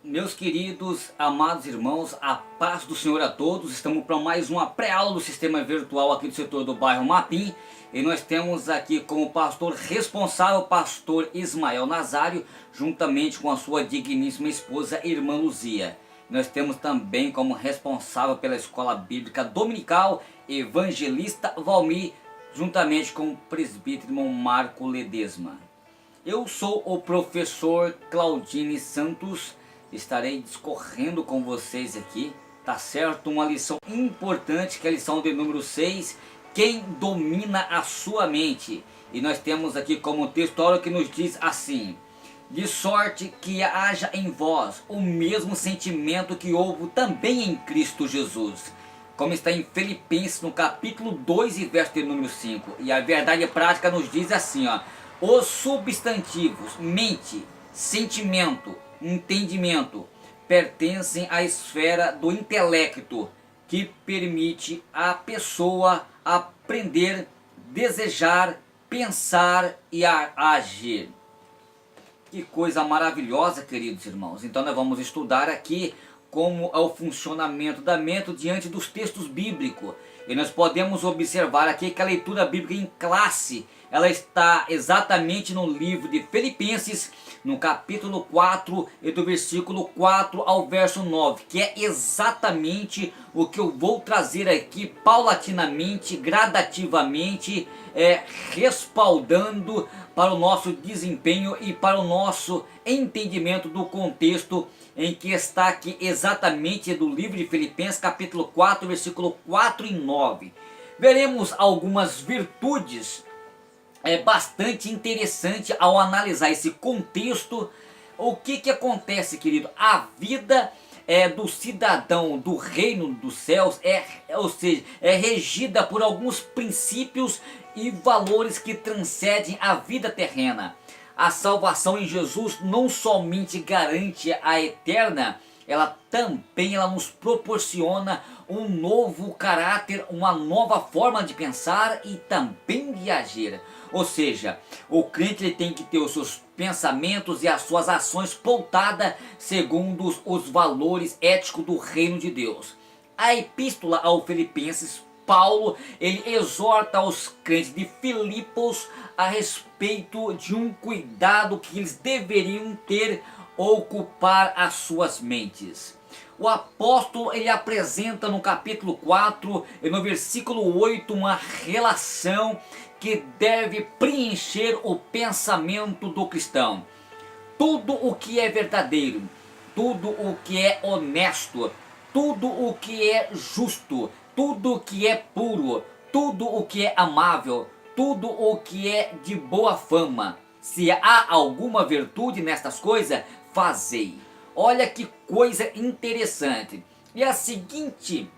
Meus queridos, amados irmãos, a paz do Senhor a todos. Estamos para mais uma pré-aula do sistema virtual aqui do setor do bairro Mapim. E nós temos aqui como pastor responsável o pastor Ismael Nazário, juntamente com a sua digníssima esposa, irmã Luzia. Nós temos também como responsável pela escola bíblica dominical, evangelista Valmir, juntamente com o presbítero irmão Marco Ledesma. Eu sou o professor Claudine Santos. Estarei discorrendo com vocês aqui, tá certo? Uma lição importante, que é a lição de número 6, quem domina a sua mente. E nós temos aqui como texto que nos diz assim: de sorte que haja em vós o mesmo sentimento que houve também em Cristo Jesus. Como está em Filipenses no capítulo 2 e verso de número 5. E a verdade prática nos diz assim, os substantivos mente, sentimento, entendimento pertencem à esfera do intelecto, que permite à pessoa aprender, desejar, pensar e agir. Que coisa maravilhosa, queridos irmãos. Então nós vamos estudar aqui como é o funcionamento da mente diante dos textos bíblicos. E nós podemos observar aqui que a leitura bíblica em classe, ela está exatamente no livro de Filipenses, no capítulo 4 e do versículo 4 ao verso 9, que é exatamente o que eu vou trazer aqui paulatinamente, gradativamente, respaldando para o nosso desempenho e para o nosso entendimento do contexto em que está aqui exatamente do livro de Filipenses, capítulo 4, versículo 4 e 9. Veremos algumas virtudes bastante interessante ao analisar esse contexto. O que acontece, querido? A vida do cidadão do reino dos céus ou seja, é regida por alguns princípios e valores que transcendem a vida terrena. A salvação em Jesus não somente garante a eterna, ela também nos proporciona um novo caráter, uma nova forma de pensar e também de agir. Ou seja, o crente ele tem que ter os seus pensamentos e as suas ações pautadas segundo os valores éticos do reino de Deus. A epístola aos Filipenses, Paulo, ele exorta os crentes de Filipos a respeito de um cuidado que eles deveriam ter, ocupar as suas mentes. O apóstolo ele apresenta no capítulo 4 e no versículo 8 uma relação que deve preencher o pensamento do cristão. Tudo o que é verdadeiro, tudo o que é honesto, tudo o que é justo, tudo o que é puro, tudo o que é amável, tudo o que é de boa fama, se há alguma virtude nestas coisas, fazei. Olha que coisa interessante. E a seguinte,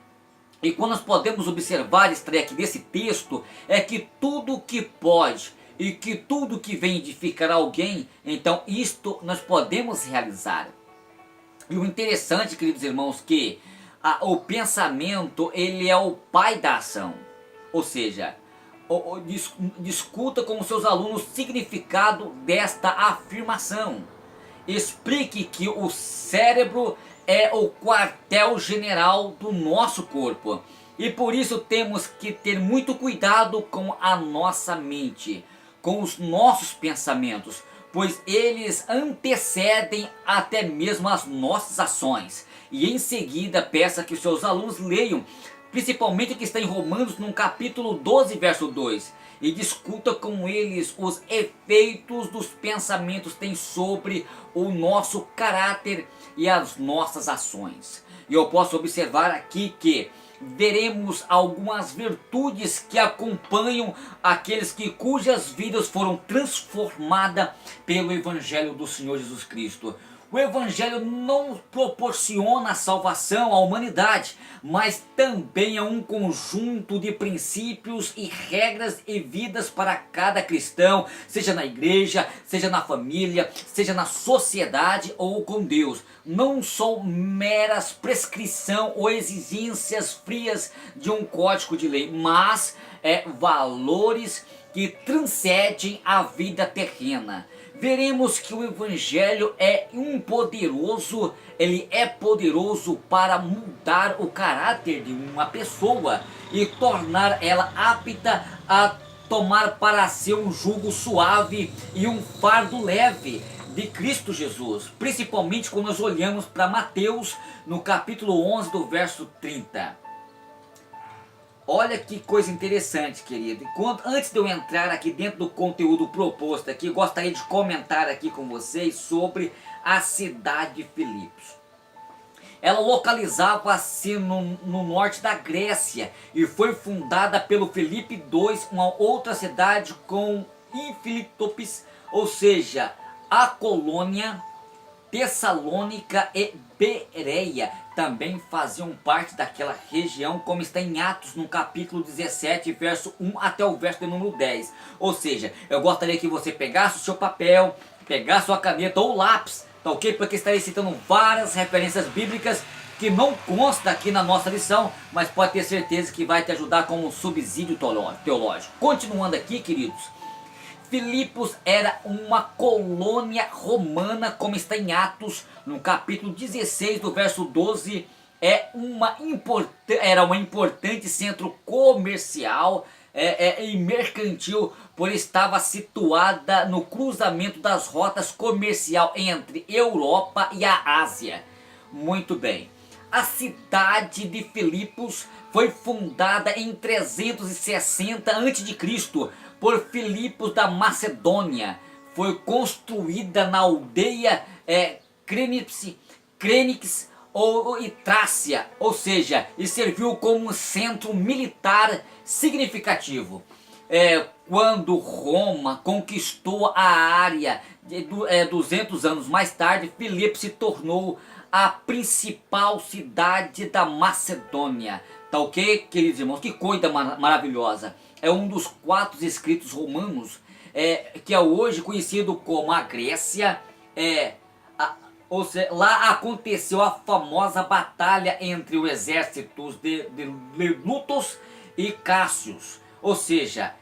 e quando nós podemos observar, extrair aqui desse texto, é que tudo que pode e que tudo que vem edificar alguém, então isto nós podemos realizar. E o interessante, queridos irmãos, que o pensamento ele é o pai da ação. Ou seja, discuta com os seus alunos o significado desta afirmação. Explique que o cérebro é o quartel-general do nosso corpo. E por isso temos que ter muito cuidado com a nossa mente, com os nossos pensamentos, pois eles antecedem até mesmo as nossas ações. E em seguida peça que os seus alunos leiam, principalmente o que está em Romanos no capítulo 12, verso 2. E discuta com eles os efeitos dos pensamentos têm sobre o nosso caráter e as nossas ações. E eu posso observar aqui que veremos algumas virtudes que acompanham aqueles cujas vidas foram transformadas pelo Evangelho do Senhor Jesus Cristo. O Evangelho não proporciona a salvação à humanidade, mas também é um conjunto de princípios e regras e vidas para cada cristão, seja na igreja, seja na família, seja na sociedade ou com Deus. Não são meras prescrição ou exigências frias de um código de lei, mas valores que transcendem a vida terrena. veremos que o Evangelho ele é poderoso para mudar o caráter de uma pessoa e tornar ela apta a tomar para si um jugo suave e um fardo leve de Cristo Jesus, principalmente quando nós olhamos para Mateus no capítulo 11 do verso 30. Olha que coisa interessante, querido. Antes de eu entrar aqui dentro do conteúdo proposto aqui, gostaria de comentar aqui com vocês sobre a cidade de Filipos. Ela localizava-se no norte da Grécia e foi fundada pelo Filipe II, uma outra cidade com Infilitopis, ou seja, a colônia Tessalônica e Bereia também faziam parte daquela região, como está em Atos no capítulo 17, verso 1 até o verso de número 10. Ou seja, eu gostaria que você pegasse o seu papel, pegasse sua caneta ou lápis, tá ok? Porque estarei citando várias referências bíblicas que não consta aqui na nossa lição, mas pode ter certeza que vai te ajudar como um subsídio teológico. Continuando aqui, queridos, Filipos era uma colônia romana, como está em Atos, no capítulo 16, do verso 12. Era um importante centro comercial e mercantil, pois estava situada no cruzamento das rotas comercial entre Europa e a Ásia. Muito bem. A cidade de Filipos foi fundada em 360 a.C. por Filipos da Macedônia. Foi construída na aldeia Crênix e Trácia, ou seja, e serviu como um centro militar significativo. Quando Roma conquistou a área 200 anos mais tarde, Filipos se tornou a principal cidade da Macedônia. Tá ok, queridos irmãos? Que coisa maravilhosa. É um dos 4 escritos romanos que é hoje conhecido como a Grécia. Ou seja, lá aconteceu a famosa batalha entre os exércitos de Lútus e Cássius. Ou seja,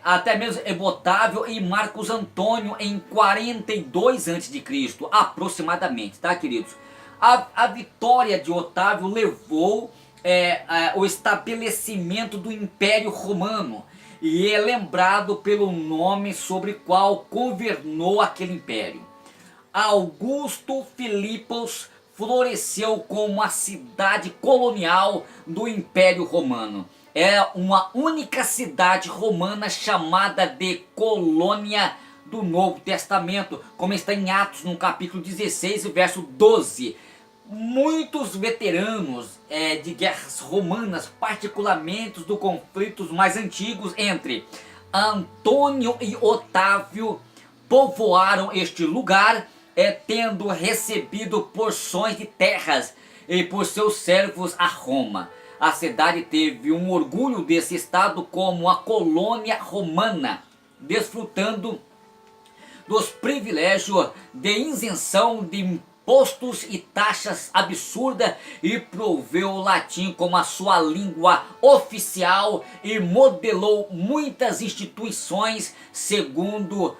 até mesmo Otávio e Marcos Antônio em 42 a.C. aproximadamente, tá, queridos? A vitória de Otávio levou o estabelecimento do Império Romano e é lembrado pelo nome sobre o qual governou aquele império. Augusto Filipos floresceu como a cidade colonial do Império Romano. É uma única cidade romana chamada de Colônia do Novo Testamento, como está em Atos no capítulo 16, verso 12. Muitos veteranos de guerras romanas, particularmente dos conflitos mais antigos entre Antônio e Otávio, povoaram este lugar, tendo recebido porções de terras e por seus servos a Roma. A cidade teve um orgulho desse estado como a colônia romana, desfrutando dos privilégios de isenção de impostos e taxas absurdas, e proveu o latim como a sua língua oficial e modelou muitas instituições segundo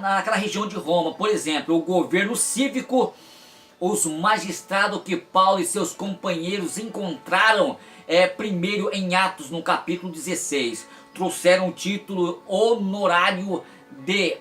naquela região de Roma. Por exemplo, o governo cívico, os magistrados que Paulo e seus companheiros encontraram primeiro em Atos no capítulo 16, trouxeram o título honorário de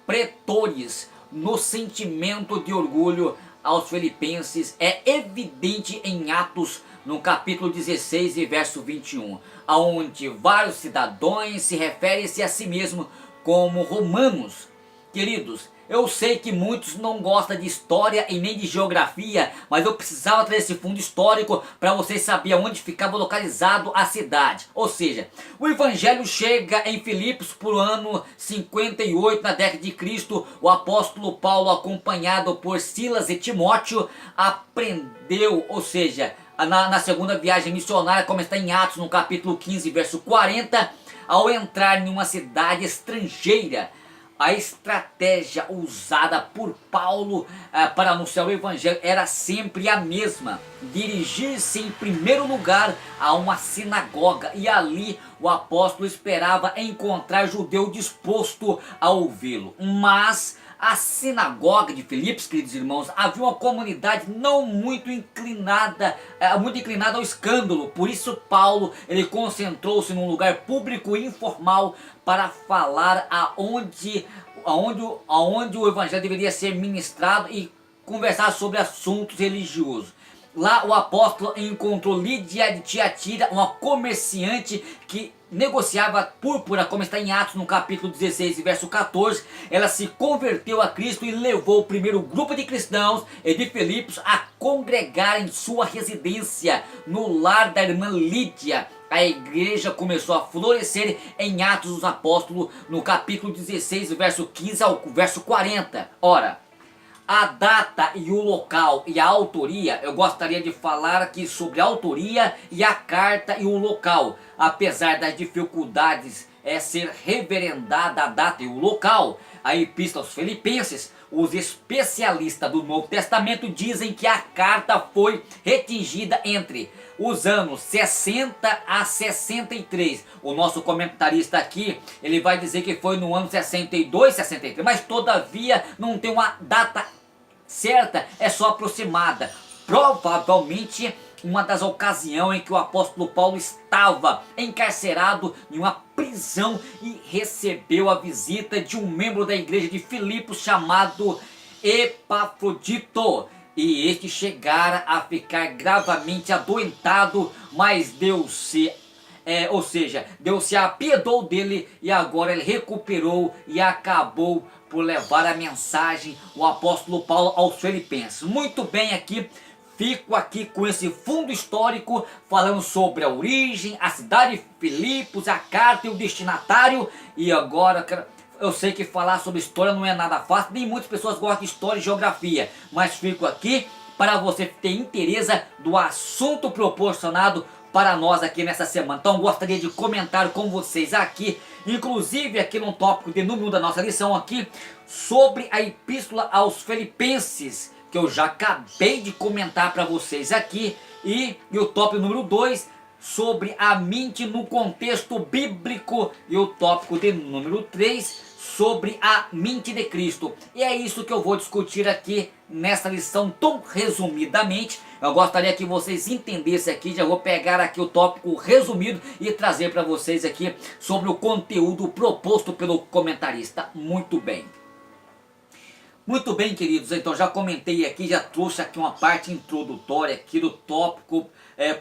pretores. No sentimento de orgulho aos filipenses é evidente em Atos no capítulo 16 e verso 21, onde vários cidadãos se referem-se a si mesmos como romanos. Queridos, eu sei que muitos não gostam de história e nem de geografia, mas eu precisava trazer esse fundo histórico para vocês saberem onde ficava localizado a cidade. Ou seja, o evangelho chega em Filipos por ano 58 na década de Cristo. O apóstolo Paulo, acompanhado por Silas e Timóteo, aprendeu, ou seja, na segunda viagem missionária, como está em Atos no capítulo 15, verso 40, ao entrar em uma cidade estrangeira, a estratégia usada por Paulo para anunciar o evangelho era sempre a mesma: dirigir-se em primeiro lugar a uma sinagoga, e ali o apóstolo esperava encontrar judeu disposto a ouvi-lo. Mas a sinagoga de Filipos, queridos irmãos, havia uma comunidade não muito inclinada, ao escândalo. Por isso Paulo, ele concentrou-se num lugar público e informal para falar aonde o evangelho deveria ser ministrado e conversar sobre assuntos religiosos. Lá o apóstolo encontrou Lídia de Tiatira, uma comerciante que negociava púrpura, como está em Atos no capítulo 16 verso 14. Ela se converteu a Cristo e levou o primeiro grupo de cristãos de Filipos a congregar em sua residência, no lar da irmã Lídia. A igreja começou a florescer em Atos dos Apóstolos, no capítulo 16, verso 15 ao verso 40. Ora, a data e o local e a autoria, eu gostaria de falar aqui sobre a autoria e a carta e o local. Apesar das dificuldades ser reverendada a data e o local, a Epístola aos Filipenses, os especialistas do Novo Testamento dizem que a carta foi redigida entre os anos 60 a 63. O nosso comentarista aqui, ele vai dizer que foi no ano 62, 63, mas todavia não tem uma data certa, é só aproximada. Provavelmente uma das ocasiões em que o apóstolo Paulo estava encarcerado em uma prisão e recebeu a visita de um membro da igreja de Filipos chamado Epafrodito. E este chegara a ficar gravemente adoentado, mas Deus se apiedou dele e agora ele recuperou e acabou por levar a mensagem, o apóstolo Paulo, aos Filipenses. Muito bem, aqui fico aqui com esse fundo histórico, falando sobre a origem, a cidade de Filipos, a carta e o destinatário. E agora eu sei que falar sobre história não é nada fácil, nem muitas pessoas gostam de história e geografia, mas fico aqui para você ter interesse do assunto proporcionado para nós aqui nessa semana. Então gostaria de comentar com vocês aqui, inclusive aqui no tópico de número 1 da nossa lição aqui, sobre a Epístola aos Filipenses, que eu já acabei de comentar para vocês aqui, e o tópico número 2, sobre a mente no contexto bíblico, e o tópico de número 3, sobre a mente de Cristo. E é isso que eu vou discutir aqui nessa lição tão resumidamente. Eu gostaria que vocês entendessem aqui, já vou pegar aqui o tópico resumido e trazer para vocês aqui sobre o conteúdo proposto pelo comentarista. Muito bem. Muito bem, queridos, então já comentei aqui, já trouxe aqui uma parte introdutória aqui do tópico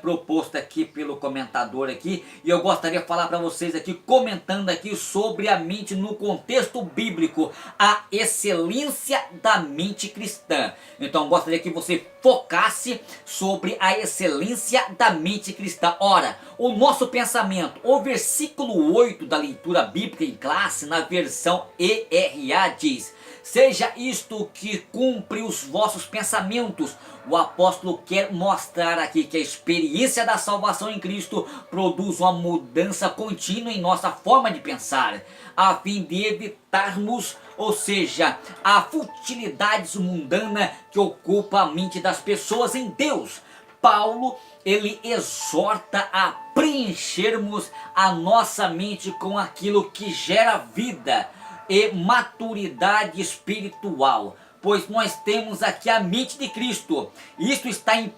proposto aqui pelo comentador aqui, e eu gostaria de falar para vocês aqui, comentando aqui sobre a mente no contexto bíblico, a excelência da mente cristã. Então gostaria que você focasse sobre a excelência da mente cristã. Ora, o nosso pensamento, o versículo 8 da leitura bíblica em classe, na versão ERA, diz: seja isto que cumpre os vossos pensamentos. O apóstolo quer mostrar aqui que a experiência da salvação em Cristo produz uma mudança contínua em nossa forma de pensar, a fim de evitarmos, ou seja, a futilidade mundana que ocupa a mente das pessoas em Deus. Paulo, ele exorta a preenchermos a nossa mente com aquilo que gera vida e maturidade espiritual, pois nós temos aqui a mente de Cristo. Isto está em 1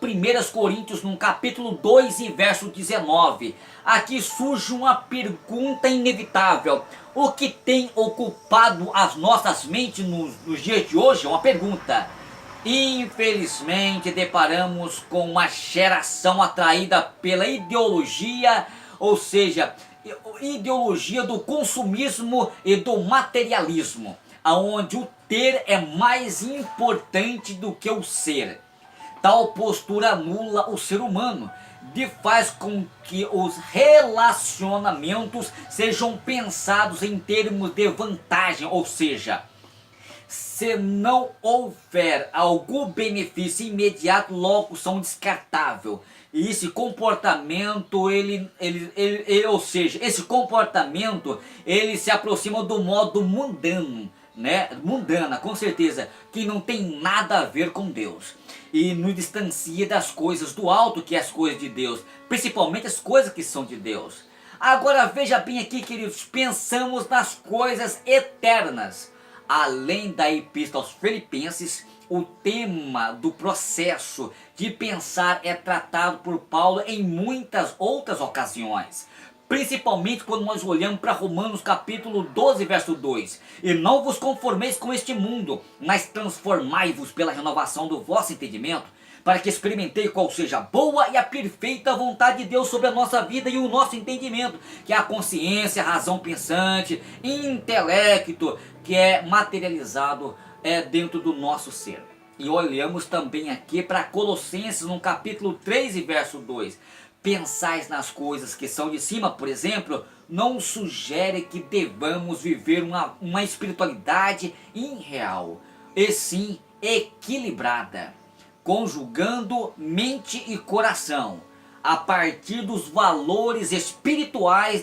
Coríntios, no capítulo 2 e verso 19. Aqui surge uma pergunta inevitável: o que tem ocupado as nossas mentes nos dias de hoje? É uma pergunta. Infelizmente deparamos com uma geração atraída pela ideologia, ou seja, ideologia do consumismo e do materialismo, aonde o ter é mais importante do que o ser. Tal postura anula o ser humano e faz com que os relacionamentos sejam pensados em termos de vantagem, ou seja, se não houver algum benefício imediato, logo são descartáveis. E esse comportamento, ou seja, esse comportamento, ele se aproxima do modo mundano, né? Mundana, com certeza, que não tem nada a ver com Deus. E nos distancia das coisas do alto, que é as coisas de Deus, principalmente as coisas que são de Deus. Agora veja bem aqui, queridos, pensamos nas coisas eternas. Além da epístola aos Filipenses, o tema do processo de pensar é tratado por Paulo em muitas outras ocasiões. Principalmente quando nós olhamos para Romanos capítulo 12, verso 2. E não vos conformeis com este mundo, mas transformai-vos pela renovação do vosso entendimento, para que experimentei qual seja a boa e a perfeita vontade de Deus sobre a nossa vida e o nosso entendimento, que é a consciência, a razão pensante, intelecto, que é materializado dentro do nosso ser. E olhamos também aqui para Colossenses no capítulo 3 e verso 2. Pensais nas coisas que são de cima, por exemplo, não sugere que devamos viver uma espiritualidade irreal, e sim equilibrada, conjugando mente e coração, a partir dos valores espirituais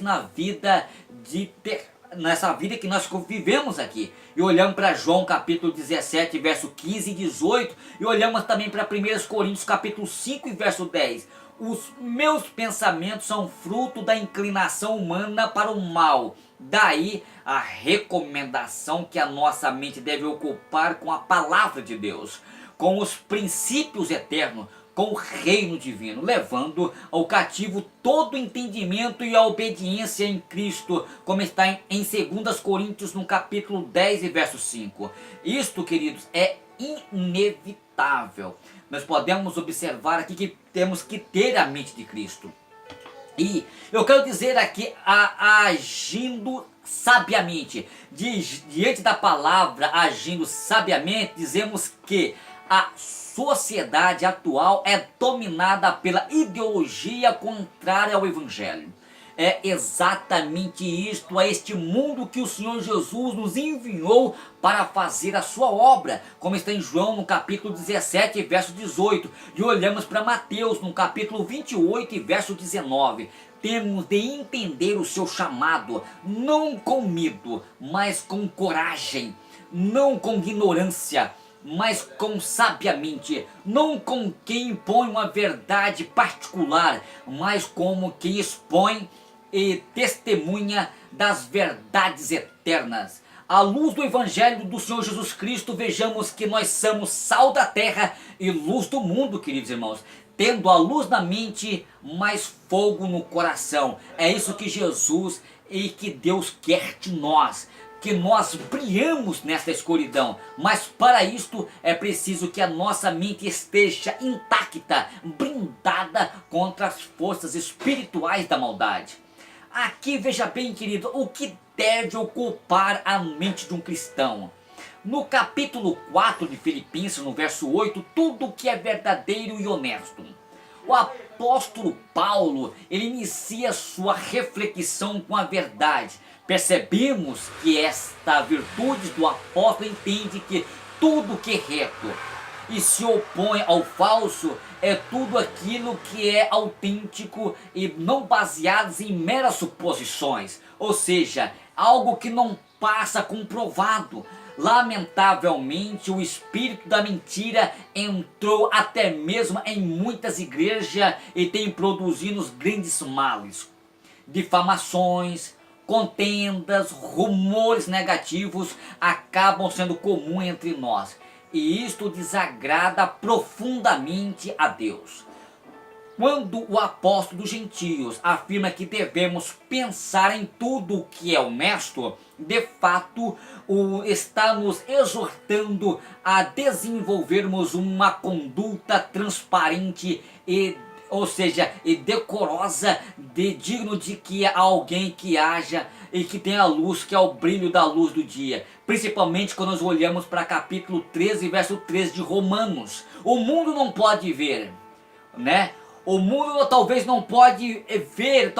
nessa vida que nós vivemos aqui. E olhamos para João capítulo 17, verso 15 e 18, e olhamos também para 1 Coríntios capítulo 5 e verso 10. Os meus pensamentos são fruto da inclinação humana para o mal. Daí a recomendação que a nossa mente deve ocupar com a palavra de Deus, com os princípios eternos, com o reino divino, levando ao cativo todo o entendimento e a obediência em Cristo, como está em 2 Coríntios no capítulo 10 e verso 5. Isto, queridos, é inevitável. Nós podemos observar aqui que temos que ter a mente de Cristo. E eu quero dizer aqui, agindo sabiamente, diante da palavra agindo sabiamente, dizemos que a sociedade atual é dominada pela ideologia contrária ao Evangelho. É exatamente isto, é este mundo que o Senhor Jesus nos enviou para fazer a sua obra, como está em João no capítulo 17, verso 18, e olhamos para Mateus no capítulo 28 e verso 19. Temos de entender o seu chamado, não com medo, mas com coragem, não com ignorância, mas com sabiamente, não com quem impõe uma verdade particular, mas como quem expõe e testemunha das verdades eternas. À luz do Evangelho do Senhor Jesus Cristo, vejamos que nós somos sal da terra e luz do mundo, queridos irmãos, tendo a luz na mente, mas fogo no coração. É isso que Jesus e que Deus quer de nós, que nós brilhamos nesta escuridão, mas para isto é preciso que a nossa mente esteja intacta, blindada contra as forças espirituais da maldade. Aqui veja bem, querido, o que deve ocupar a mente de um cristão. No capítulo 4 de Filipenses, no verso 8, tudo que é verdadeiro e honesto. O apóstolo Paulo, ele inicia sua reflexão com a verdade. Percebemos que esta virtude do apóstolo entende que tudo que é reto e se opõe ao falso é tudo aquilo que é autêntico e não baseados em meras suposições, ou seja, algo que não passa comprovado. Lamentavelmente, o espírito da mentira entrou até mesmo em muitas igrejas e tem produzido grandes males, difamações, contendas, rumores negativos acabam sendo comum entre nós, e isto desagrada profundamente a Deus. Quando o apóstolo dos gentios afirma que devemos pensar em tudo o que é honesto, de fato está nos exortando a desenvolvermos uma conduta transparente ou seja, decorosa, digno de que alguém que haja e que tenha a luz, que é o brilho da luz do dia. Principalmente quando nós olhamos para capítulo 13, verso 13 de Romanos. O mundo não pode ver, né? O mundo talvez não pode ver,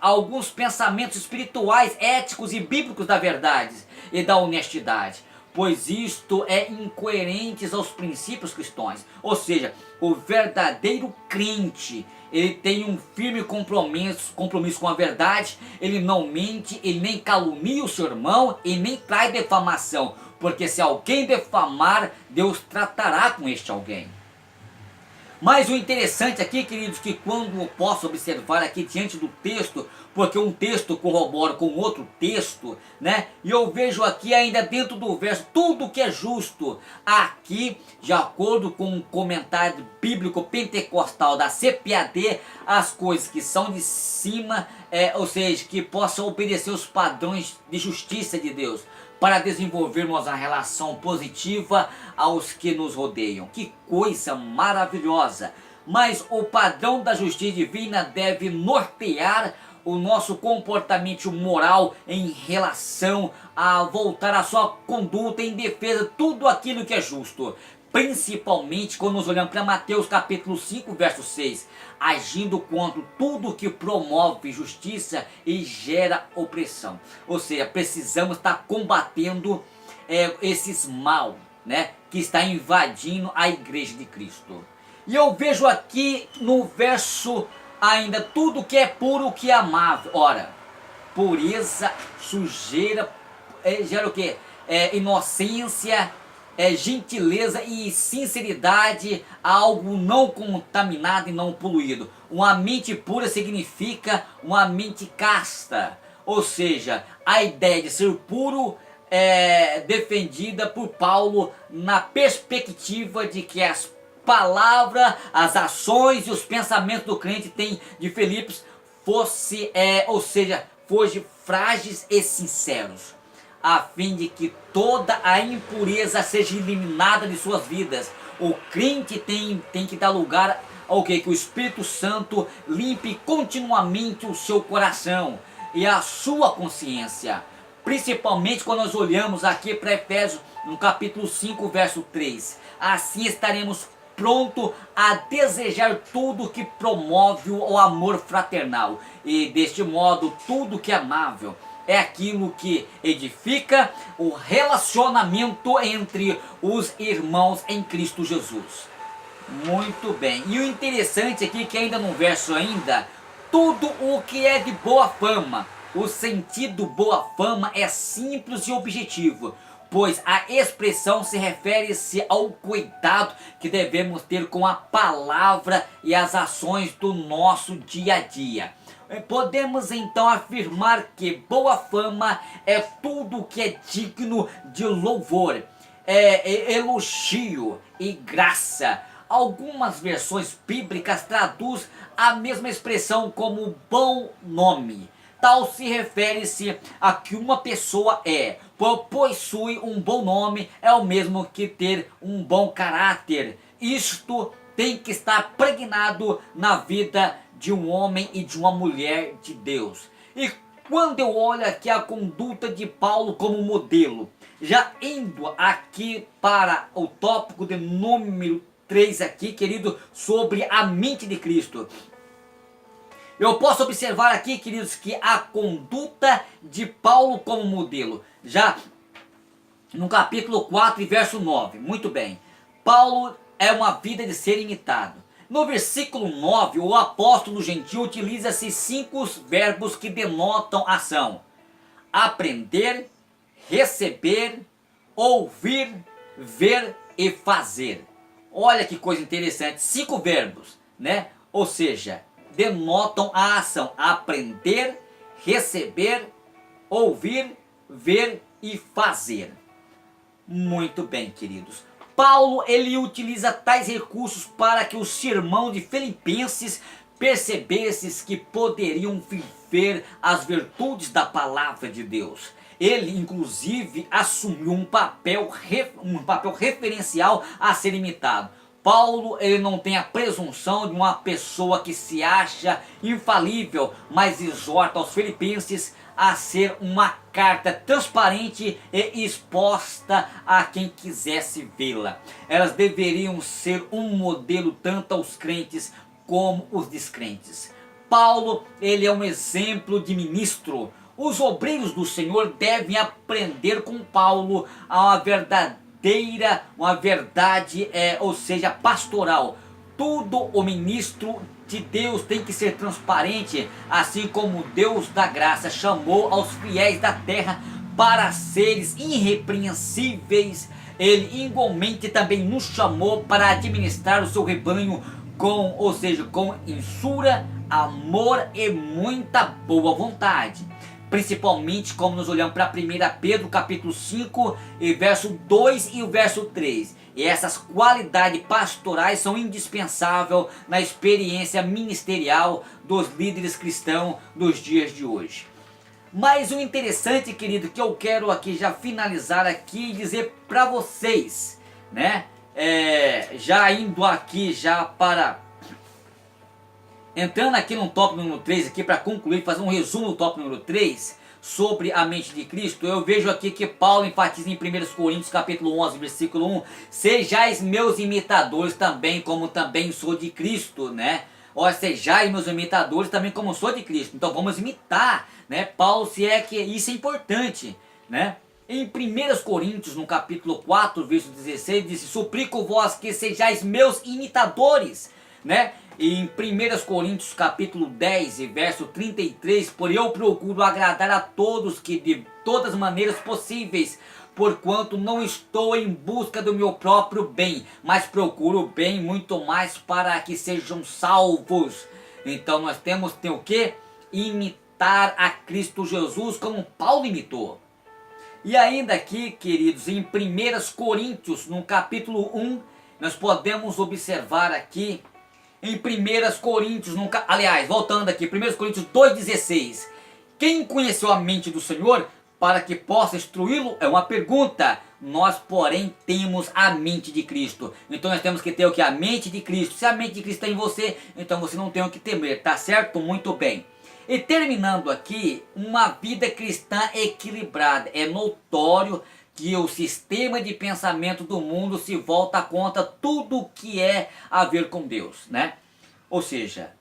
alguns pensamentos espirituais, éticos e bíblicos da verdade e da honestidade. pois isto é incoerente aos princípios cristãos. Ou seja, o verdadeiro crente, ele tem um firme compromisso com a verdade, ele não mente, ele nem calunia o seu irmão e nem traz defamação, porque se alguém defamar, Deus tratará com este alguém. Mas o interessante aqui, queridos, que quando eu posso observar aqui diante do texto, porque um texto corrobora com outro texto, né? E eu vejo aqui ainda dentro do verso, tudo que é justo. Aqui, de acordo com o comentário bíblico pentecostal da CPAD, as coisas que são de cima, ou seja, que possam obedecer os padrões de justiça de Deus, para desenvolvermos a relação positiva aos que nos rodeiam. Que coisa maravilhosa! Mas o padrão da justiça divina deve nortear o nosso comportamento moral em relação a voltar a sua conduta em defesa de tudo aquilo que é justo. Principalmente quando nós olhamos para Mateus capítulo 5, verso 6, agindo contra tudo que promove justiça e gera opressão. Ou seja, precisamos estar combatendo esses mal, né, que está invadindo a igreja de Cristo. E eu vejo aqui no verso ainda, tudo que é puro, que é amável. Ora, pureza, sujeira, gera o que? Inocência, gentileza e sinceridade, algo não contaminado e não poluído. Uma mente pura significa uma mente casta, ou seja, a ideia de ser puro é defendida por Paulo na perspectiva de que as palavras, as ações e os pensamentos do crente tem de Filipos fosse frágeis e sinceros, a fim de que toda a impureza seja eliminada de suas vidas. O crente tem que dar lugar ao que o Espírito Santo limpe continuamente o seu coração e a sua consciência. Principalmente quando nós olhamos aqui para Efésios, no capítulo 5, verso 3. Assim estaremos prontos a desejar tudo que promove o amor fraternal. E deste modo, tudo que é amável é aquilo que edifica o relacionamento entre os irmãos em Cristo Jesus. Muito bem. E o interessante aqui que ainda no verso ainda, tudo o que é de boa fama. O sentido boa fama é simples e objetivo, pois a expressão se refere-se ao cuidado que devemos ter com a palavra e as ações do nosso dia a dia. Podemos então afirmar que boa fama é tudo que é digno de louvor, elogio e graça. Algumas versões bíblicas traduzem a mesma expressão como bom nome. Tal se refere-se a que uma pessoa possui um bom nome, é o mesmo que ter um bom caráter. Isto tem que estar pregnado na vida de um homem e de uma mulher de Deus. E quando eu olho aqui a conduta de Paulo como modelo, já indo aqui para o tópico de número 3 aqui, querido, sobre a mente de Cristo. Eu posso observar aqui, queridos, que a conduta de Paulo como modelo, já no capítulo 4 e verso 9, muito bem, Paulo é uma vida de ser imitado. No versículo 9, o apóstolo gentil utiliza-se 5 verbos que denotam ação: aprender, receber, ouvir, ver e fazer. Olha que coisa interessante, 5 verbos, né? Ou seja, denotam a ação: aprender, receber, ouvir, ver e fazer. Muito bem, queridos. Paulo, ele utiliza tais recursos para que os irmãos de Filipenses percebessem que poderiam viver as virtudes da palavra de Deus. Ele, inclusive, assumiu um papel referencial a ser imitado. Paulo, ele não tem a presunção de uma pessoa que se acha infalível, mas exorta aos filipenses a ser uma carta transparente e exposta a quem quisesse vê-la. Elas deveriam ser um modelo tanto aos crentes como os descrentes. Paulo, ele é um exemplo de ministro, Os obreiros do Senhor devem aprender com Paulo uma verdade, ou seja, pastoral. Tudo o ministro de Deus tem que ser transparente, assim como Deus da graça chamou aos fiéis da terra para seres irrepreensíveis. Ele igualmente também nos chamou para administrar o seu rebanho com ensura, amor e muita boa vontade. Principalmente como nós olhamos para 1 Pedro capítulo 5 e verso 2 e o verso 3. E essas qualidades pastorais são indispensáveis na experiência ministerial dos líderes cristãos dos dias de hoje. Mas o interessante, querido, que eu quero aqui já finalizar aqui e dizer para vocês, né? Já indo aqui já para... Entrando aqui no tópico número 3 aqui para concluir, fazer um resumo do tópico número 3 sobre a mente de Cristo, eu vejo aqui que Paulo enfatiza em 1 Coríntios capítulo 11, versículo 1, sejais meus imitadores também, como também sou de Cristo, né? Ó, sejais meus imitadores também como sou de Cristo. Então vamos imitar, né? Paulo, se é que isso é importante, né? Em 1 Coríntios, no capítulo 4, verso 16, diz: suplico vós que sejais meus imitadores, né? E em 1 Coríntios capítulo 10 e verso 33, por eu procuro agradar a todos que de todas as maneiras possíveis, porquanto não estou em busca do meu próprio bem, mas procuro o bem muito mais para que sejam salvos. Então nós temos o que? Imitar a Cristo Jesus como Paulo imitou. E ainda aqui, queridos, em 1 Coríntios, no capítulo 1, nós podemos observar aqui, em 1 Coríntios, voltando aqui, 1 Coríntios 2,16. Quem conheceu a mente do Senhor para que possa instruí-lo? É uma pergunta. Nós, porém, temos a mente de Cristo. Então nós temos que ter o que? A mente de Cristo. Se a mente de Cristo está em você, então você não tem o que temer, tá certo? Muito bem. E terminando aqui, uma vida cristã equilibrada. É notório que o sistema de pensamento do mundo se volta contra tudo que é a ver com Deus, né? Ou seja,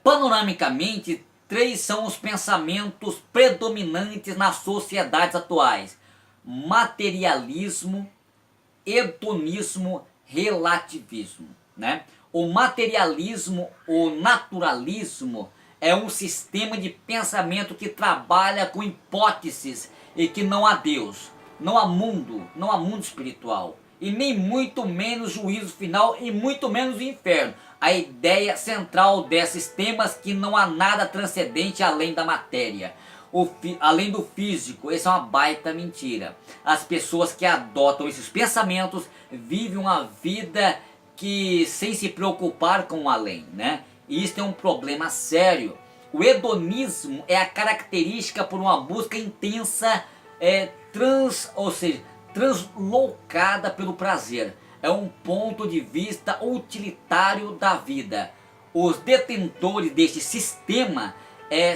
panoramicamente, 3 são os pensamentos predominantes nas sociedades atuais: materialismo, hedonismo, relativismo, né? O materialismo, o naturalismo, é um sistema de pensamento que trabalha com hipóteses e que não há Deus, não há mundo espiritual, e nem muito menos juízo final e muito menos o inferno. A ideia central desses temas é que não há nada transcendente além da matéria, além do físico. Essa é uma baita mentira. As pessoas que adotam esses pensamentos vivem uma vida que sem se preocupar com o além, né? E isso é um problema sério. O hedonismo é a característica por uma busca intensa, translocada pelo prazer. É um ponto de vista utilitário da vida. Os detentores deste sistema,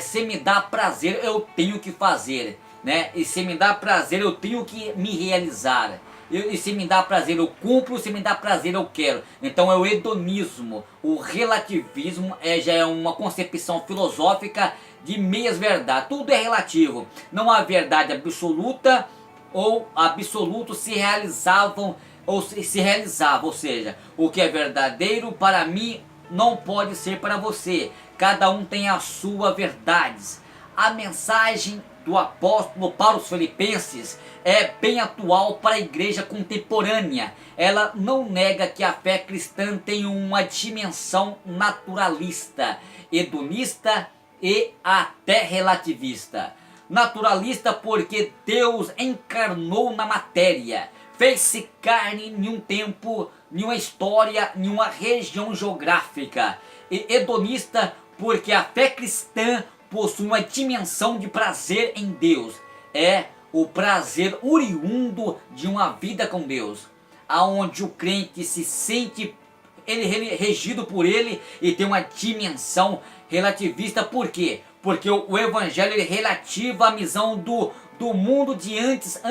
se me dá prazer eu tenho que fazer, né? E se me dá prazer eu tenho que me realizar. E se me dá prazer eu cumpro, se me dá prazer eu quero. Então é o hedonismo. O relativismo já é uma concepção filosófica de meias verdades. Tudo é relativo. Não há verdade absoluta ou absoluto se realizava, ou seja, o que é verdadeiro para mim não pode ser para você. Cada um tem a sua verdade. A mensagem do apóstolo para os filipenses é bem atual para a igreja contemporânea. Ela não nega que a fé cristã tem uma dimensão naturalista, hedonista e até relativista. Naturalista porque Deus encarnou na matéria, fez-se carne em um tempo, em uma história, em uma região geográfica. E hedonista porque a fé cristã possui uma dimensão de prazer em Deus. É o prazer oriundo de uma vida com Deus, aonde o crente se sente regido por ele e tem uma dimensão relativista. Por quê? Porque o evangelho ele relativa a visão do mundo de antes,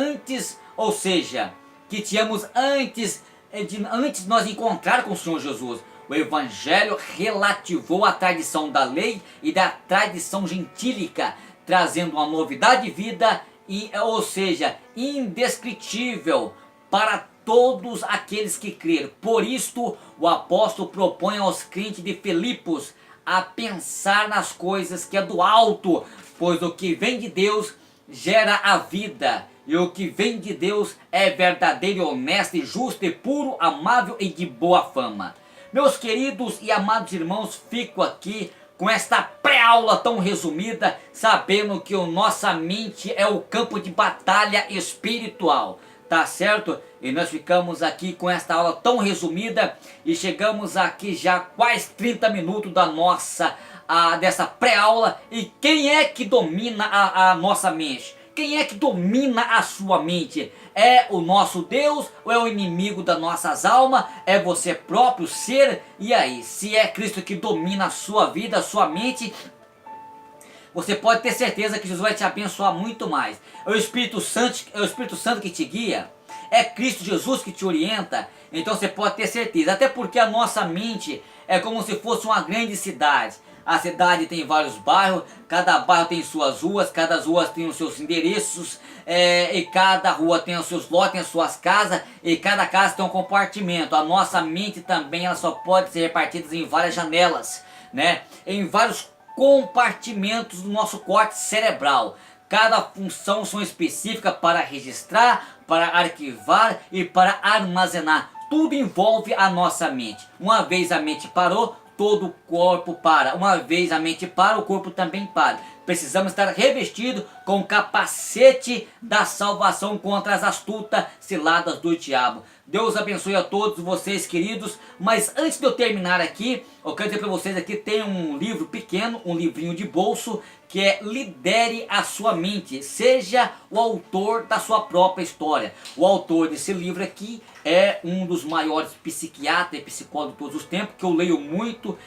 ou seja, que tínhamos antes de nós encontrar com o Senhor Jesus. O evangelho relativou a tradição da lei e da tradição gentílica, trazendo uma novidade de vida, ou seja, indescritível para todos aqueles que creram. Por isto, o apóstolo propõe aos crentes de Filipos a pensar nas coisas que é do alto, pois o que vem de Deus gera a vida, e o que vem de Deus é verdadeiro, honesto, e justo, e puro, amável e de boa fama. Meus queridos e amados irmãos, fico aqui com esta pré-aula tão resumida, sabendo que a nossa mente é o campo de batalha espiritual, tá certo? E nós ficamos aqui com esta aula tão resumida e chegamos aqui já quase 30 minutos da dessa pré-aula. E quem é que domina a nossa mente? Quem é que domina a sua mente? É o nosso Deus ou é o inimigo das nossas almas? É você próprio ser? E aí, se é Cristo que domina a sua vida, a sua mente, você pode ter certeza que Jesus vai te abençoar muito mais. É o Espírito Santo que te guia. É Cristo Jesus que te orienta. Então você pode ter certeza. Até porque a nossa mente é como se fosse uma grande cidade. A cidade tem vários bairros, cada bairro tem suas ruas, cada ruas tem os seus endereços, e cada rua tem os seus lotes, tem as suas casas, e cada casa tem um compartimento. A nossa mente também, ela só pode ser repartida em várias janelas, né? Em vários compartimentos do nosso córtex cerebral. Cada função são específicas para registrar, para arquivar e para armazenar. Tudo envolve a nossa mente. Uma vez a mente parou, todo o corpo para. Uma vez a mente para, o corpo também para. Precisamos estar revestidos com o capacete da salvação contra as astutas ciladas do diabo. Deus abençoe a todos vocês, queridos. Mas antes de eu terminar aqui, eu quero dizer para vocês aqui, tem um livro pequeno, um livrinho de bolso, que é Lidere a Sua Mente. Seja o autor da sua própria história. O autor desse livro aqui é um dos maiores psiquiatras e psicólogos de todos os tempos, que eu leio muito,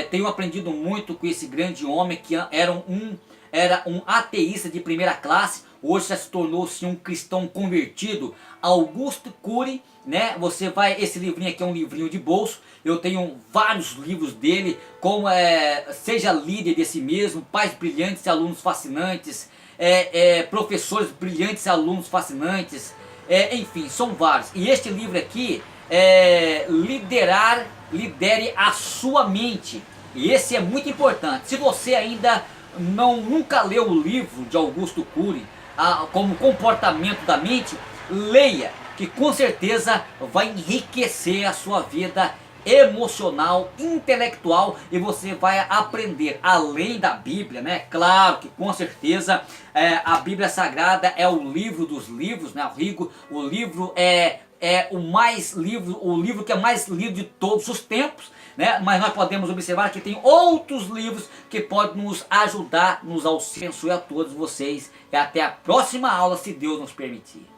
tenho aprendido muito com esse grande homem que era um ateísta de primeira classe, hoje já se tornou-se um cristão convertido, Augusto Cury, né? Esse livrinho aqui é um livrinho de bolso, eu tenho vários livros dele, como Seja Líder de Si Mesmo, Pais Brilhantes e Alunos Fascinantes, Professores Brilhantes e Alunos Fascinantes, enfim, são vários. E este livro aqui é Lidere a Sua Mente, e esse é muito importante. Se você ainda nunca leu o livro de Augusto Cury, como comportamento da mente, leia, que com certeza vai enriquecer a sua vida emocional, intelectual, e você vai aprender além da Bíblia, né? Claro que com certeza a Bíblia Sagrada é o livro dos livros, né? O livro o livro que é mais lido de todos os tempos, né? Mas nós podemos observar que tem outros livros que podem nos ajudar, nos auxiliar. Abençoe a todos vocês e até a próxima aula, se Deus nos permitir.